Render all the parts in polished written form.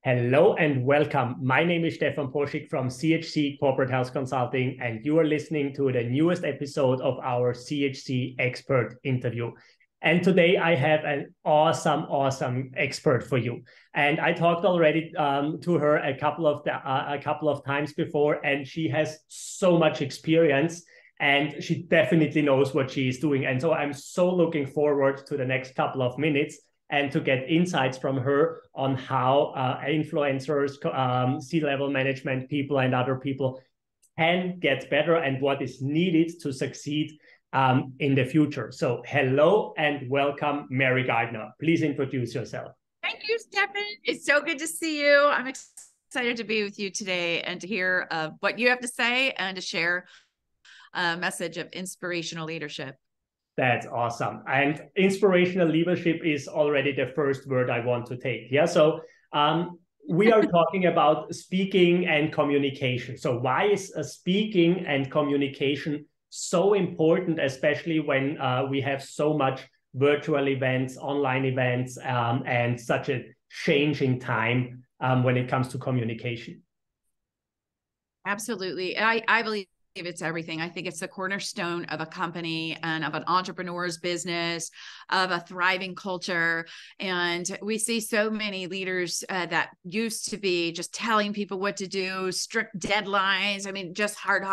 Hello and welcome. My name is Stefan Poschig from CHC Corporate Health Consulting, and you are listening to the newest episode of our CHC expert interview. And today I have an awesome expert for you. And I talked already to her a couple of times before, and she has so much experience and she definitely knows what she is doing. And so I'm so looking forward to the next couple of minutes and to get insights from her on how influencers, C-level management people and other people can get better and what is needed to succeed in the future. So hello and welcome, Mary Gardner. Please introduce yourself. Thank you, Stefan. It's so good to see you. I'm excited to be with you today and to hear what you have to say and to share a message of inspirational leadership. That's awesome. And inspirational leadership is already the first word I want to take. Yeah. So we are talking about speaking and communication. So why is speaking and communication so important, especially when we have so much virtual events, online events, and such a changing time when it comes to communication? Absolutely. I believe it's everything. I think it's the cornerstone of a company and of an entrepreneur's business, of a thriving culture. And we see so many leaders that used to be just telling people what to do, strict deadlines. I mean, just hard.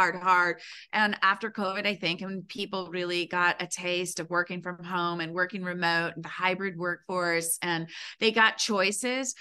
And after COVID, I think, when people really got a taste of working from home and working remote and the hybrid workforce, and they got choices,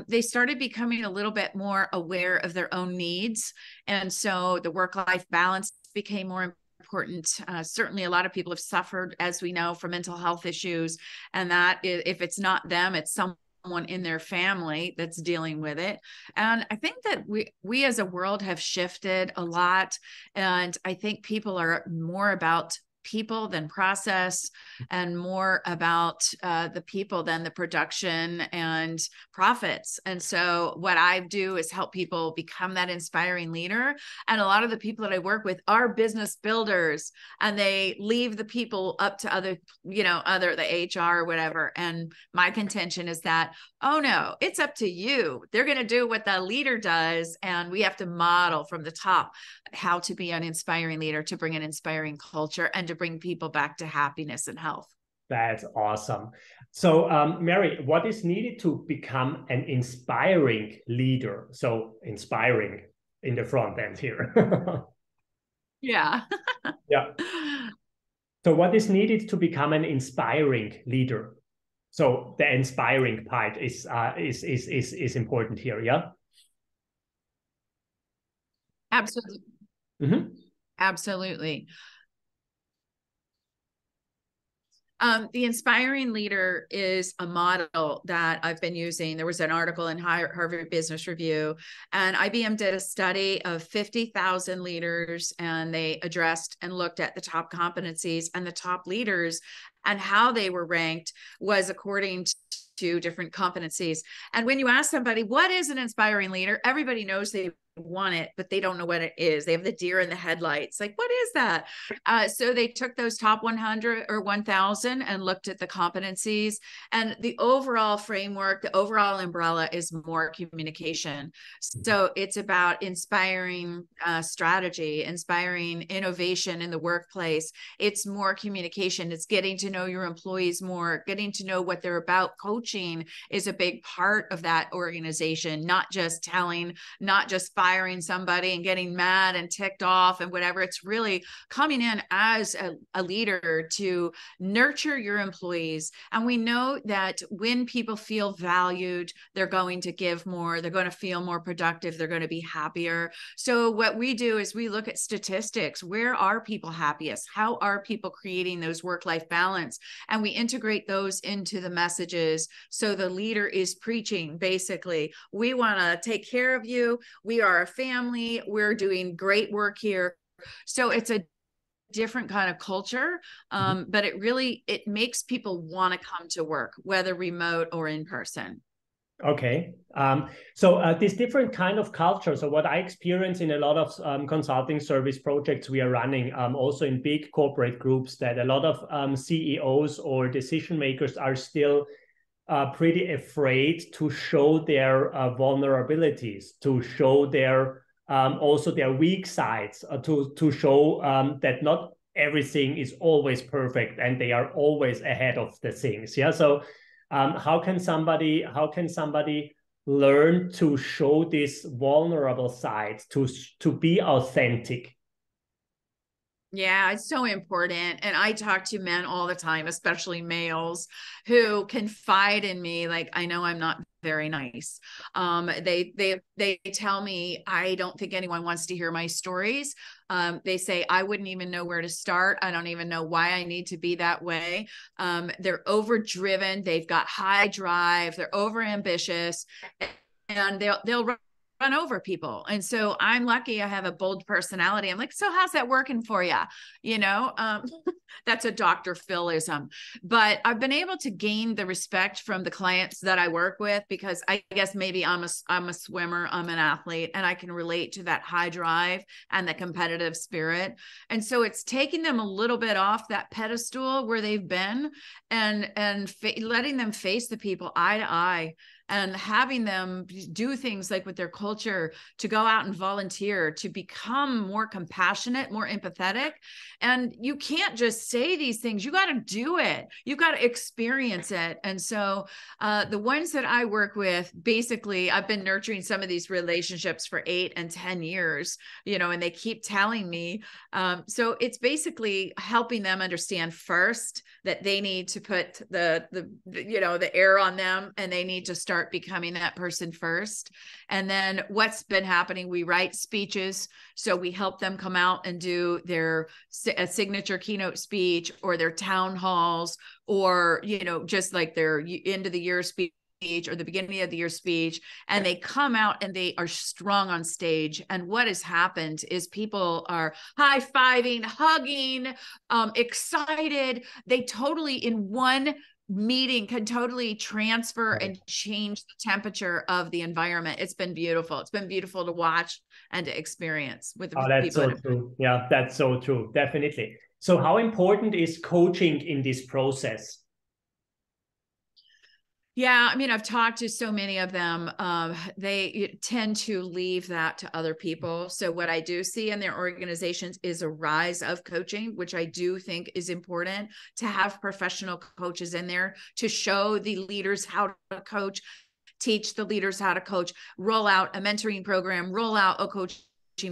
they started becoming a little bit more aware of their own needs. And so the work-life balance became more important. Certainly a lot of people have suffered, as we know, from mental health issues. And that if it's not them, it's someone in their family that's dealing with it. And I think that we as a world have shifted a lot. And I think people are more about people than process, and more about the people than the production and profits. And so what I do is help people become that inspiring leader. And a lot of the people that I work with are business builders, and they leave the people up to the HR or whatever. And my contention is that, oh no, it's up to you. They're going to do what the leader does. And we have to model from the top how to be an inspiring leader, to bring an inspiring culture, and to bring people back to happiness and health. That's awesome. So, Mary, what is needed to become an inspiring leader? So inspiring in the front end here. Yeah. Yeah. So what is needed to become an inspiring leader? So the inspiring part is important here. Yeah. Absolutely. Mm-hmm. Absolutely. The inspiring leader is a model that I've been using. There was an article in Harvard Business Review, and IBM did a study of 50,000 leaders, and they addressed and looked at the top competencies, and the top leaders and how they were ranked was according to different competencies. And when you ask somebody, what is an inspiring leader? Everybody knows they want it, but they don't know what it is. They have the deer in the headlights. Like, what is that? So they took those top 100 or 1,000 and looked at the competencies, and the overall framework, the overall umbrella is more communication. So it's about inspiring strategy, inspiring innovation in the workplace. It's more communication. It's getting to know your employees more, getting to know what they're about. Coaching is a big part of that organization, not just telling, not just firing somebody and getting mad and ticked off and whatever. It's really coming in as a leader to nurture your employees. And we know that when people feel valued, they're going to give more, they're going to feel more productive, they're going to be happier. So what we do is we look at statistics. Where are people happiest? How are people creating those work-life balance? And we integrate those into the messages. So the leader is preaching, basically, we want to take care of you. We are a family. We're doing great work here. So it's a different kind of culture, but it makes people want to come to work, whether remote or in person. Okay. So this different kind of culture. So what I experience in a lot of consulting service projects we are running, also in big corporate groups, that a lot of CEOs or decision makers are still pretty afraid to show their vulnerabilities, to show their also their weak sides, to show that not everything is always perfect and they are always ahead of the things. Yeah. So how can somebody learn to show this vulnerable side, to be authentic? Yeah, it's so important. And I talk to men all the time, especially males, who confide in me, like, I know I'm not very nice. They tell me, I don't think anyone wants to hear my stories. They say, I wouldn't even know where to start. I don't even know why I need to be that way. They're overdriven. They've got high drive. They're overambitious, and they'll run over people. And so I'm lucky I have a bold personality. I'm like, so how's that working for you? You know, that's a Dr. Philism. But I've been able to gain the respect from the clients that I work with, because I guess maybe I'm a swimmer, I'm an athlete, and I can relate to that high drive and the competitive spirit. And so it's taking them a little bit off that pedestal where they've been, and letting them face the people eye to eye, and having them do things like with their culture, to go out and volunteer, to become more compassionate, more empathetic. And you can't just say these things. You got to do it. You've got to experience it. And so the ones that I work with, basically, I've been nurturing some of these relationships for 8 and 10 years, you know, and they keep telling me. So it's basically helping them understand first that they need to put the air on them, and they need to start becoming that person first. And then what's been happening, we write speeches. So we help them come out and do their signature keynote speech, or their town halls, or, you know, just like their end of the year speech, or the beginning of the year speech, and they come out and they are strong on stage. And what has happened is people are high-fiving, hugging, excited. They totally, in one meeting, can totally transfer and change the temperature of the environment. It's been beautiful. It's been beautiful to watch and to experience with Oh, that's people. so true. Yeah, that's so true. Definitely. So how important is coaching in this process? Yeah, I mean, I've talked to so many of them. They tend to leave that to other people. So what I do see in their organizations is a rise of coaching, which I do think is important, to have professional coaches in there to show the leaders how to coach, teach the leaders how to coach, roll out a mentoring program, roll out a coaching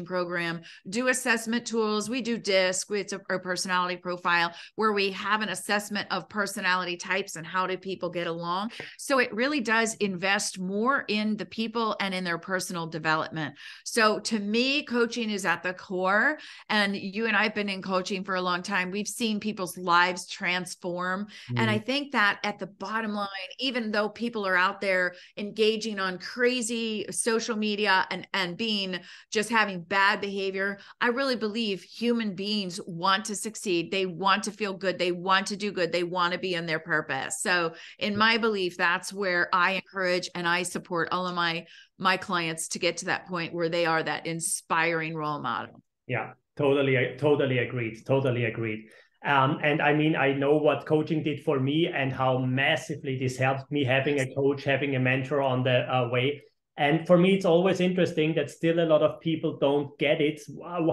program, do assessment tools. We do DISC, it's a personality profile, where we have an assessment of personality types and how do people get along. So it really does invest more in the people and in their personal development. So to me, coaching is at the core. And you and I have been in coaching for a long time. We've seen people's lives transform. And I think that at the bottom line, even though people are out there engaging on crazy social media and being just having bad behavior, I really believe human beings want to succeed. They want to feel good. They want to do good. They want to be in their purpose. So in my belief, that's where I encourage and I support all of my clients to get to that point where they are that inspiring role model. Yeah, totally agreed. Totally agreed. And I mean, I know what coaching did for me and how massively this helped me, having a coach, having a mentor on the way. And for me, it's always interesting that still a lot of people don't get it,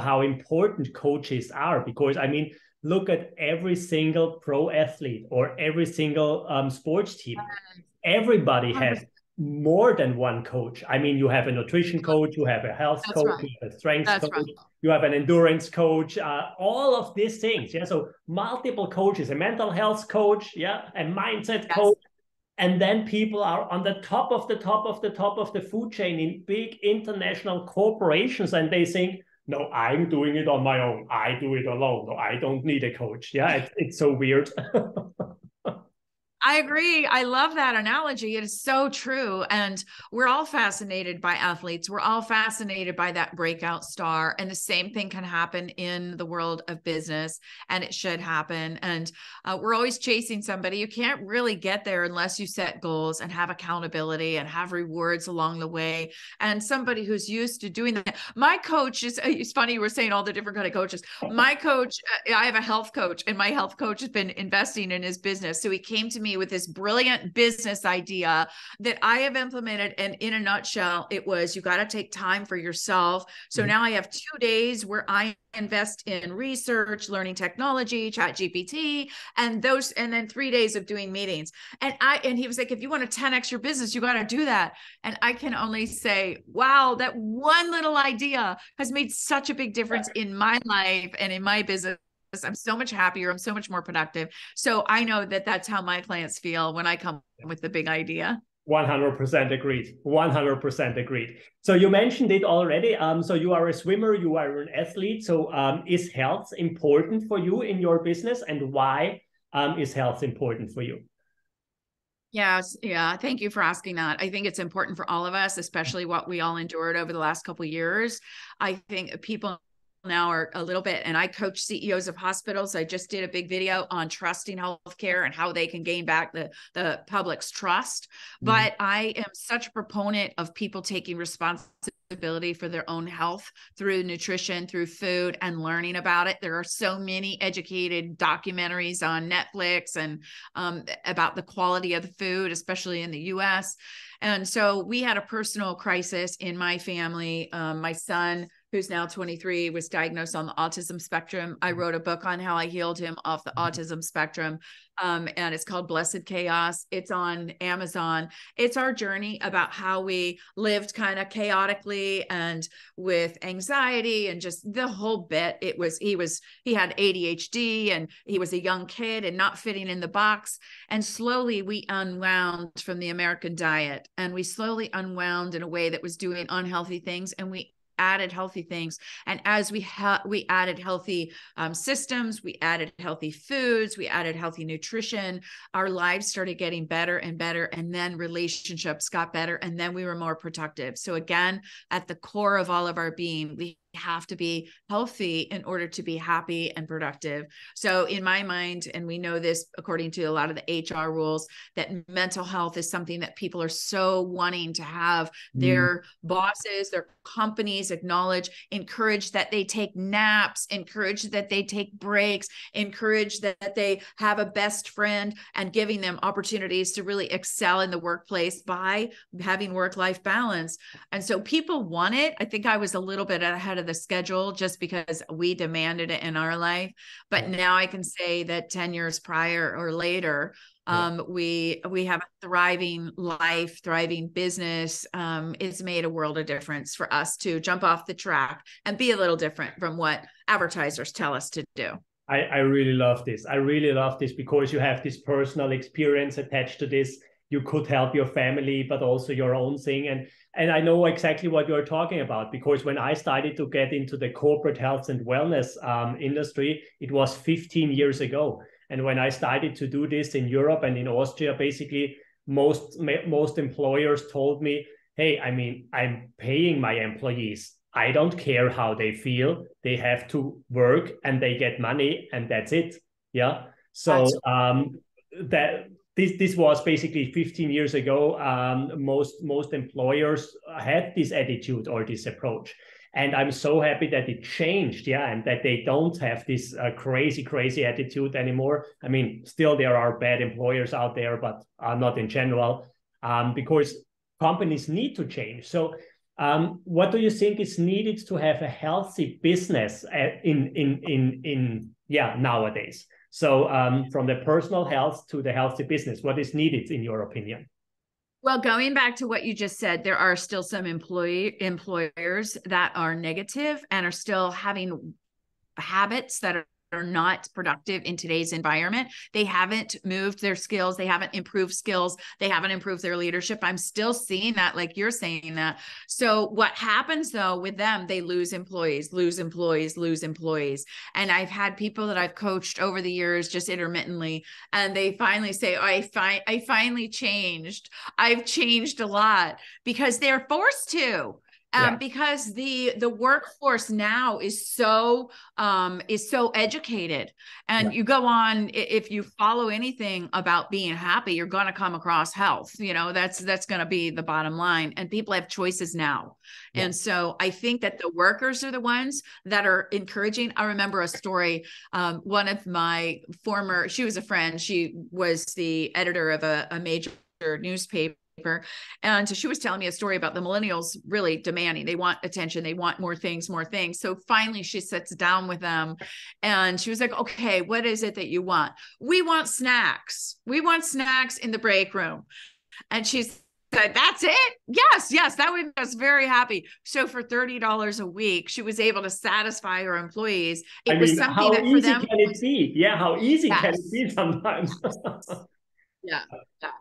how important coaches are. Because, I mean, look at every single pro athlete or every single sports team. Everybody has more than one coach. I mean, you have a nutrition coach, you have a health coach, you have a strength coach, you have an endurance coach, all of these things. Yeah, so multiple coaches, a mental health coach, yeah, a mindset coach. And then people are on the top of the food chain in big international corporations, and they think, no, I'm doing it on my own. I do it alone. No, I don't need a coach. Yeah, it's so weird. I agree. I love that analogy. It is so true. And we're all fascinated by athletes. We're all fascinated by that breakout star. And the same thing can happen in the world of business, and it should happen. And we're always chasing somebody. You can't really get there unless you set goals and have accountability and have rewards along the way. And somebody who's used to doing that. My coach it's funny, we're saying all the different kind of coaches. My coach, I have a health coach, and my health coach has been investing in his business. So he came to me me with this brilliant business idea that I have implemented. And in a nutshell, it was, you got to take time for yourself. So now I have 2 days where I invest in research, learning technology, ChatGPT, and then 3 days of doing meetings. And he was like, if you want to 10x your business, you got to do that. And I can only say, wow, that one little idea has made such a big difference in my life and in my business. I'm so much happier. I'm so much more productive. So I know that that's how my clients feel when I come with the big idea. 100% agreed. 100% agreed. So you mentioned it already. So you are a swimmer, you are an athlete. So is health important for you in your business, and why is health important for you? Yes. Yeah. Thank you for asking that. I think it's important for all of us, especially what we all endured over the last couple of years. I think people now are a little bit, and I coach CEOs of hospitals. I just did a big video on trusting healthcare and how they can gain back the public's trust. But I am such a proponent of people taking responsibility for their own health through nutrition, through food, and learning about it. There are so many educated documentaries on Netflix and about the quality of the food, especially in the US. And so we had a personal crisis in my family. My son, who's now 23, was diagnosed on the autism spectrum. I wrote a book on how I healed him off the autism spectrum. And it's called Blessed Chaos. It's on Amazon. It's our journey about how we lived kind of chaotically and with anxiety and just the whole bit. He had ADHD and he was a young kid and not fitting in the box. And slowly we unwound from the American diet, and we slowly unwound in a way that was doing unhealthy things. And we added healthy things. And as we added healthy systems, we added healthy foods, we added healthy nutrition, our lives started getting better and better. And then relationships got better. And then we were more productive. So again, at the core of all of our being, we have to be healthy in order to be happy and productive. So in my mind, and we know this according to a lot of the HR rules, that mental health is something that people are so wanting to have their bosses, their companies acknowledge, encourage that they take naps, encourage that they take breaks, encourage that they have a best friend, and giving them opportunities to really excel in the workplace by having work-life balance. And so people want it. I think I was a little bit ahead of the schedule just because we demanded it in our life. But now I can say that 10 years prior or later, we have a thriving life, thriving business. It's made a world of difference for us to jump off the track and be a little different from what advertisers tell us to do. I really love this. I really love this because you have this personal experience attached to this. You could help your family, but also your own thing. And I know exactly what you're talking about, because when I started to get into the corporate health and wellness industry, it was 15 years ago. And when I started to do this in Europe and in Austria, basically most employers told me, hey, I mean, I'm paying my employees. I don't care how they feel. They have to work and they get money, and that's it. Yeah. So this was basically 15 years ago. Most employers had this attitude or this approach. And I'm so happy that it changed, yeah, and that they don't have this crazy attitude anymore. I mean, still there are bad employers out there, but not in general, because companies need to change. So what do you think is needed to have a healthy business nowadays? So from the personal health to the healthy business, what is needed in your opinion? Well, going back to what you just said, there are still some employers that are negative and are still having habits that are not productive in today's environment. They haven't moved their skills. They haven't improved skills. They haven't improved their leadership. I'm still seeing that, like you're saying that. So what happens though with them, they lose employees. And I've had people that I've coached over the years just intermittently, and they finally say, oh, I finally changed. I've changed a lot, because they're forced to. Because the workforce now is so educated, and you go on, if you follow anything about being happy, you're going to come across health. That's going to be the bottom line, and people have choices now. And so I think that the workers are the ones that are encouraging. I remember a story. One of my she was a friend. She was the editor of a major newspaper. And so she was telling me a story about the millennials really demanding, they want attention, they want more things. So finally she sits down with them and she was like, okay, what is it that you want? We want snacks. We want snacks in the break room. And she's said, that's it? Yes, that would make us very happy. So for $30 a week, she was able to satisfy her employees. It was something that for them. How easy can it be? Yeah, how easy can it be sometimes? Yeah,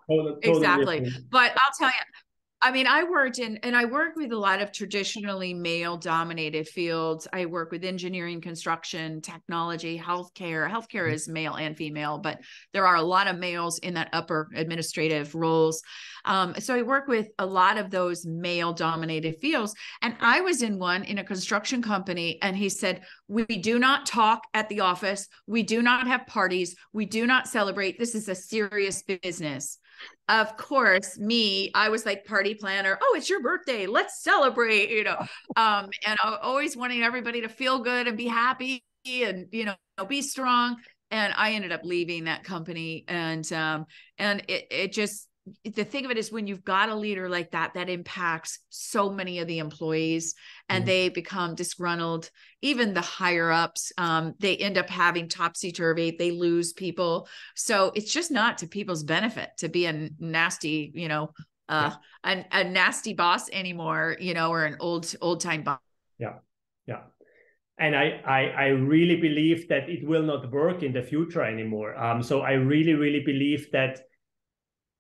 totally exactly. different. But I'll tell you, I mean, I worked with a lot of traditionally male-dominated fields. I work with engineering, construction, technology, healthcare. Healthcare is male and female, but there are a lot of males in that upper administrative roles. So I work with a lot of those male-dominated fields. And I was in a construction company, and he said, we do not talk at the office. We do not have parties. We do not celebrate. This is a serious business. Of course, I was like party planner. Oh, it's your birthday. Let's celebrate, and I'm always wanting everybody to feel good and be happy and, be strong. And I ended up leaving that company. And it just, the thing of it is, when you've got a leader like that, that impacts so many of the employees, and they become disgruntled. Even the higher ups, they end up having topsy-turvy. They lose people. So it's just not to people's benefit to be a nasty, a nasty boss anymore, or an old time boss. Yeah. And I really believe that it will not work in the future anymore. So I really, really believe that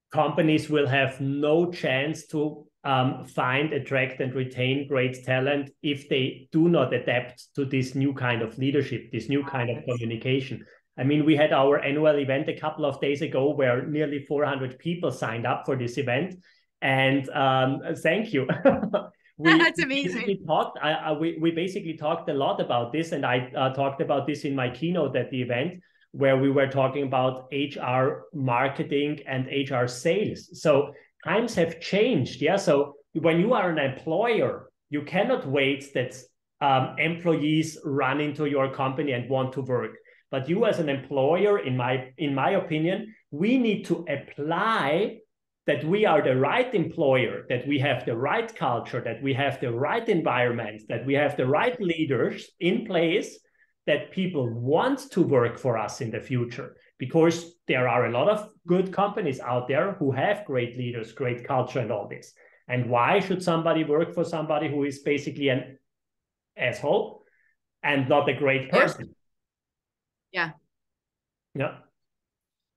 companies will have no chance to find, attract, and retain great talent if they do not adapt to this new kind of leadership, this new kind of communication. I mean, we had our annual event a couple of days ago where nearly 400 people signed up for this event. And thank you. That's amazing. We basically talked a lot about this, and I talked about this in my keynote at the event, where we were talking about HR marketing and HR sales. So times have changed. Yeah. So when you are an employer, you cannot wait that employees run into your company and want to work. But you as an employer, in my opinion, we need to apply that we are the right employer, that we have the right culture, that we have the right environment, that we have the right leaders in place, that people want to work for us in the future, because there are a lot of good companies out there who have great leaders, great culture, and all this. And why should somebody work for somebody who is basically an asshole and not a great person? Yeah.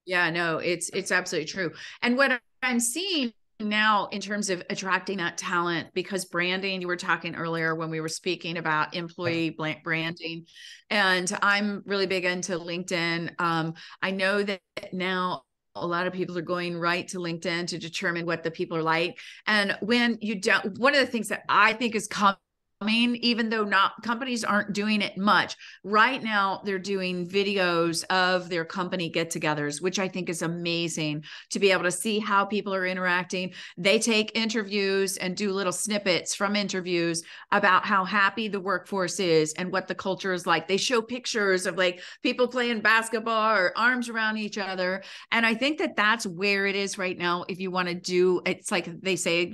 Yeah, no, it's absolutely true. And what I'm seeing now in terms of attracting that talent, because branding, you were talking earlier when we were speaking about employee branding, and I'm really big into LinkedIn. I know that now a lot of people are going right to LinkedIn to determine what the people are like. And when you don't, one of the things that I think is coming, even though companies aren't doing it much right now, they're doing videos of their company get-togethers, which I think is amazing to be able to see how people are interacting. They take interviews and do little snippets from interviews about how happy the workforce is and what the culture is like. They show pictures of like people playing basketball or arms around each other. And I think that that's where it is right now. If you want to do, it's like they say,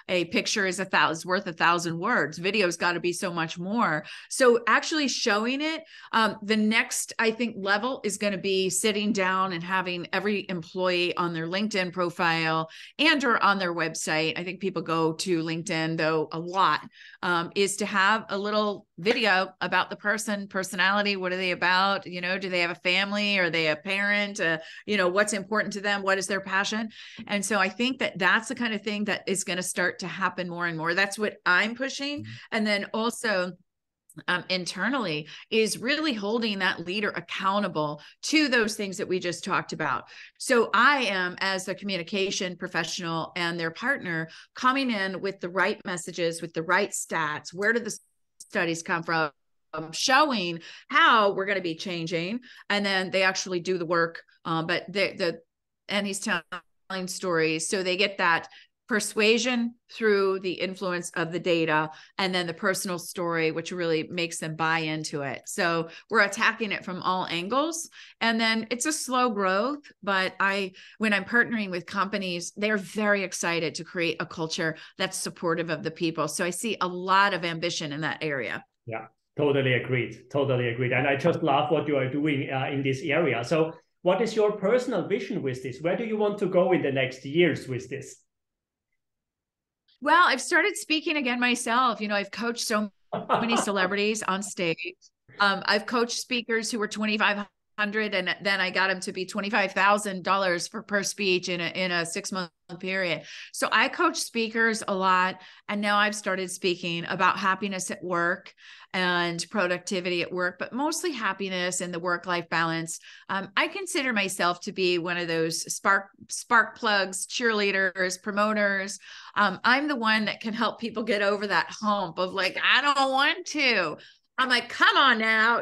a picture is worth 1,000 words. Video's got to be so much more. So actually showing it, the next, I think, level is going to be sitting down and having every employee on their LinkedIn profile and or on their website. I think people go to LinkedIn though a lot, is to have a little video about the personality. What are they about? Do they have a family? Are they a parent? What's important to them? What is their passion? And so I think that that's the kind of thing that is going to start to happen more and more. That's what I'm pushing. And then also internally is really holding that leader accountable to those things that we just talked about. So I am, as a communication professional and their partner, coming in with the right messages, with the right stats. Where did the studies come from? Showing how we're going to be changing, and then they actually do the work. But and he's telling stories, so they get that persuasion through the influence of the data, and then the personal story, which really makes them buy into it. So we're attacking it from all angles, and then it's a slow growth. But when I'm partnering with companies, they're very excited to create a culture that's supportive of the people. So I see a lot of ambition in that area. Yeah. Totally agreed. Totally agreed. And I just love what you are doing in this area. So what is your personal vision with this? Where do you want to go in the next years with this? Well, I've started speaking again myself. I've coached so many celebrities on stage. I've coached speakers who were 2,500, and then I got them to be $25,000 per speech in a 6-month period. So I coach speakers a lot, and now I've started speaking about happiness at work and productivity at work, but mostly happiness and the work-life balance. I consider myself to be one of those spark plugs, cheerleaders, promoters. I'm the one that can help people get over that hump of like, I don't want to. I'm like, come on now,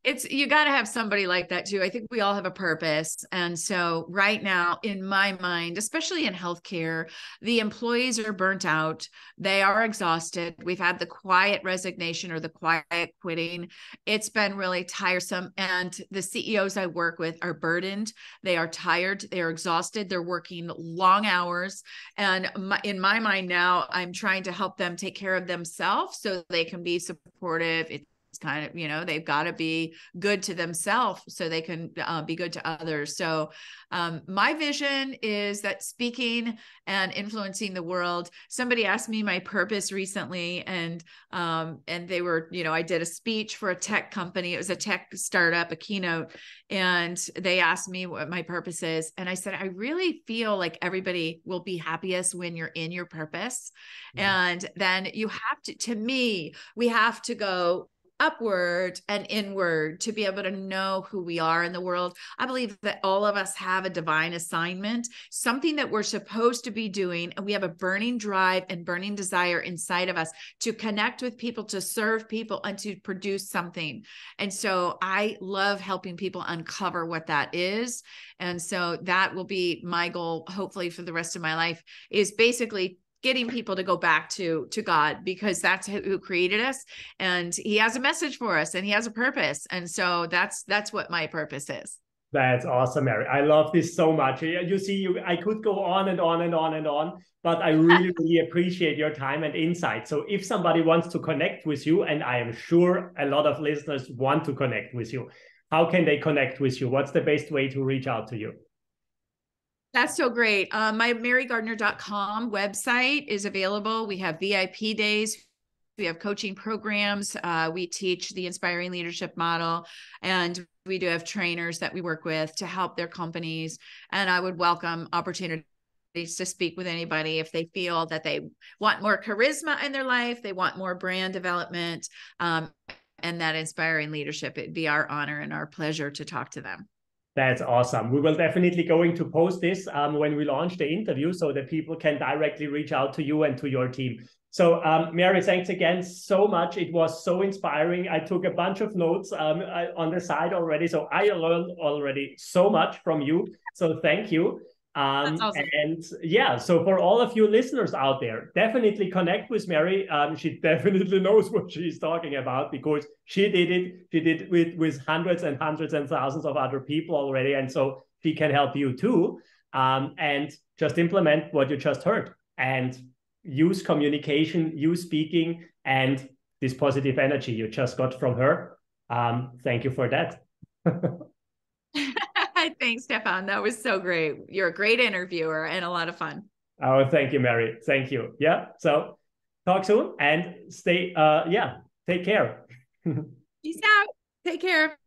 it's you got to have somebody like that too. I think we all have a purpose. And so right now, in my mind, especially in healthcare, the employees are burnt out. They are exhausted. We've had the quiet resignation or the quiet quitting. It's been really tiresome. And the CEOs I work with are burdened. They are tired. They are exhausted. They're working long hours. And in my mind now, I'm trying to help them take care of themselves so they can be supportive. It's kind of, they've got to be good to themselves so they can be good to others. So my vision is that speaking and influencing the world. Somebody asked me my purpose recently, and they were, I did a speech for a tech company. It was a tech startup, a keynote, and they asked me what my purpose is. And I said, I really feel like everybody will be happiest when you're in your purpose. Mm-hmm. And then you have to me, we have to go upward and inward to be able to know who we are in the world. I believe that all of us have a divine assignment, something that we're supposed to be doing. And we have a burning drive and burning desire inside of us to connect with people, to serve people, and to produce something. And so I love helping people uncover what that is. And so that will be my goal, hopefully for the rest of my life, is basically getting people to go back to God, because that's who created us, and he has a message for us, and he has a purpose. And so that's what my purpose is. That's awesome, Mary. I love this so much. You see, I could go on and on and on and on, but I really, really appreciate your time and insight. So if somebody wants to connect with you, and I am sure a lot of listeners want to connect with you, how can they connect with you? What's the best way to reach out to you? That's so great. My marygardner.com website is available. We have VIP days. We have coaching programs. We teach the inspiring leadership model, and we do have trainers that we work with to help their companies. And I would welcome opportunities to speak with anybody if they feel that they want more charisma in their life, they want more brand development, and that inspiring leadership. It'd be our honor and our pleasure to talk to them. That's awesome. We will definitely going to post this when we launch the interview so that people can directly reach out to you and to your team. So Mary, thanks again so much. It was so inspiring. I took a bunch of notes on the side already. So I learned already so much from you. So thank you. That's awesome. And yeah, so for all of you listeners out there, definitely connect with Mary. She definitely knows what she's talking about, because she did it. She did it with hundreds and hundreds and thousands of other people already. And so she can help you too. And just implement what you just heard, and use communication, use speaking, and this positive energy you just got from her. Thank you for that. Thanks, Stefan. That was so great. You're a great interviewer and a lot of fun. Oh, thank you, Mary. Thank you. Yeah. So talk soon and stay, take care. Peace out. Take care.